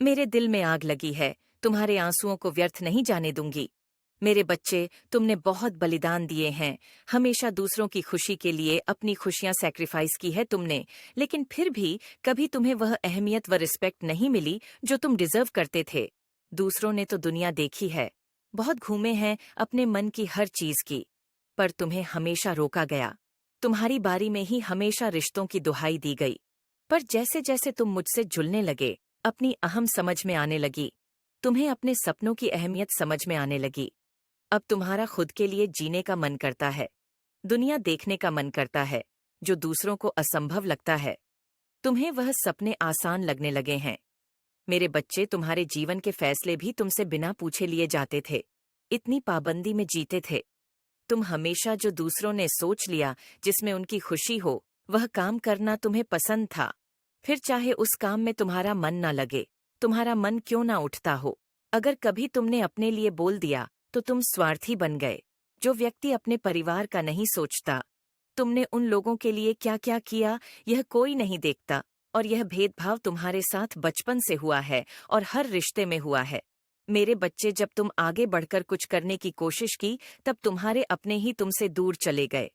मेरे दिल में आग लगी है, तुम्हारे आंसुओं को व्यर्थ नहीं जाने दूंगी। मेरे बच्चे, तुमने बहुत बलिदान दिए हैं, हमेशा दूसरों की खुशी के लिए अपनी खुशियां सैक्रिफाइस की है तुमने, लेकिन फिर भी कभी तुम्हें वह अहमियत व रिस्पेक्ट नहीं मिली जो तुम डिजर्व करते थे। दूसरों ने तो दुनिया देखी है, बहुत घूमे हैं अपने मन की हर चीज की, पर तुम्हें हमेशा रोका गया। तुम्हारी बारी में ही हमेशा रिश्तों की दुहाई दी गई। पर जैसे जैसे तुम मुझसे जुलने लगे, अपनी अहम समझ में आने लगी, तुम्हें अपने सपनों की अहमियत समझ में आने लगी। अब तुम्हारा खुद के लिए जीने का मन करता है, दुनिया देखने का मन करता है, जो दूसरों को असंभव लगता है। तुम्हें वह सपने आसान लगने लगे हैं। मेरे बच्चे, तुम्हारे जीवन के फैसले भी तुमसे बिना पूछे लिए जाते थे, इतनी पाबंदी में जीते थे। तुम हमेशा जो दूसरों ने सोच लिया जिसमें उनकी खुशी हो, वह काम करना तुम्हें पसंद था। फिर चाहे उस काम में तुम्हारा मन ना लगे, तुम्हारा मन क्यों ना उठता हो। अगर कभी तुमने अपने लिए बोल दिया तो तुम स्वार्थी बन गए। जो व्यक्ति अपने परिवार का नहीं सोचता, तुमने उन लोगों के लिए क्या क्या किया यह कोई नहीं देखता। और यह भेदभाव तुम्हारे साथ बचपन से हुआ है और हर रिश्ते में हुआ है। मेरे बच्चे, जब तुम आगे बढ़कर कुछ करने की कोशिश की, तब तुम्हारे अपने ही तुमसे दूर चले गए।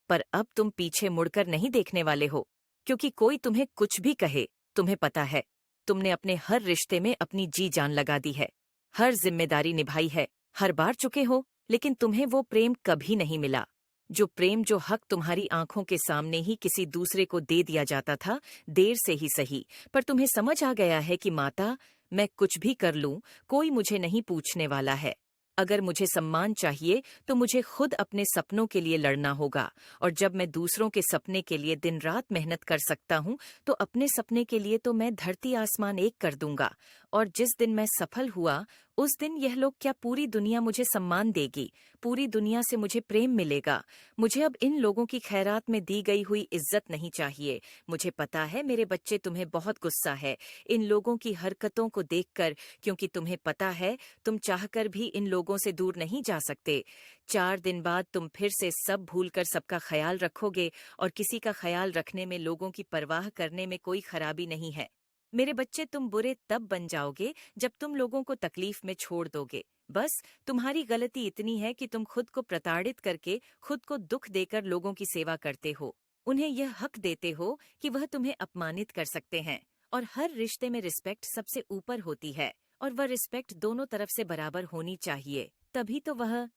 पर अब तुम पीछे मुड़कर नहीं देखने वाले हो, क्योंकि कोई तुम्हें कुछ भी कहे, तुम्हें पता है, तुमने अपने हर रिश्ते में अपनी जी जान लगा दी है, हर जिम्मेदारी निभाई है, हर बार चुके हो, लेकिन तुम्हें वो प्रेम कभी नहीं मिला। जो प्रेम, जो हक तुम्हारी आंखों के सामने ही किसी दूसरे को दे दिया जाता था, देर से ही सही, पर तुम्हें समझ आ गया है कि माता, मैं कुछ भी कर लूं, कोई मुझे नहीं पूछने वाला है। अगर मुझे सम्मान चाहिए तो मुझे खुद अपने सपनों के लिए लड़ना होगा। और जब मैं दूसरों के सपने के लिए दिन रात मेहनत कर सकता हूँ, तो अपने सपने के लिए तो मैं धरती आसमान एक कर दूंगा। और जिस दिन मैं सफल हुआ, उस दिन यह लोग क्या, पूरी दुनिया मुझे सम्मान देगी, पूरी दुनिया से मुझे प्रेम मिलेगा। मुझे अब इन लोगों की खैरात में दी गई हुई इज्जत नहीं चाहिए। मुझे पता है मेरे बच्चे, तुम्हें बहुत गुस्सा है इन लोगों की हरकतों को देखकर, क्योंकि तुम्हें पता है तुम चाहकर भी इन लोगों से दूर नहीं जा सकते। 4 दिन बाद तुम फिर से सब भूलकर सबका ख्याल रखोगे, और किसी का ख्याल रखने में, लोगों की परवाह करने में कोई खराबी नहीं है। मेरे बच्चे, तुम बुरे तब बन जाओगे जब तुम लोगों को तकलीफ में छोड़ दोगे। बस तुम्हारी गलती इतनी है कि तुम खुद को प्रताड़ित करके, खुद को दुख देकर लोगों की सेवा करते हो। उन्हें यह हक देते हो कि वह तुम्हें अपमानित कर सकते हैं। और हर रिश्ते में रिस्पेक्ट सबसे ऊपर होती है, और वह रिस्पेक्ट दोनों तरफ से बराबर होनी चाहिए, तभी तो वह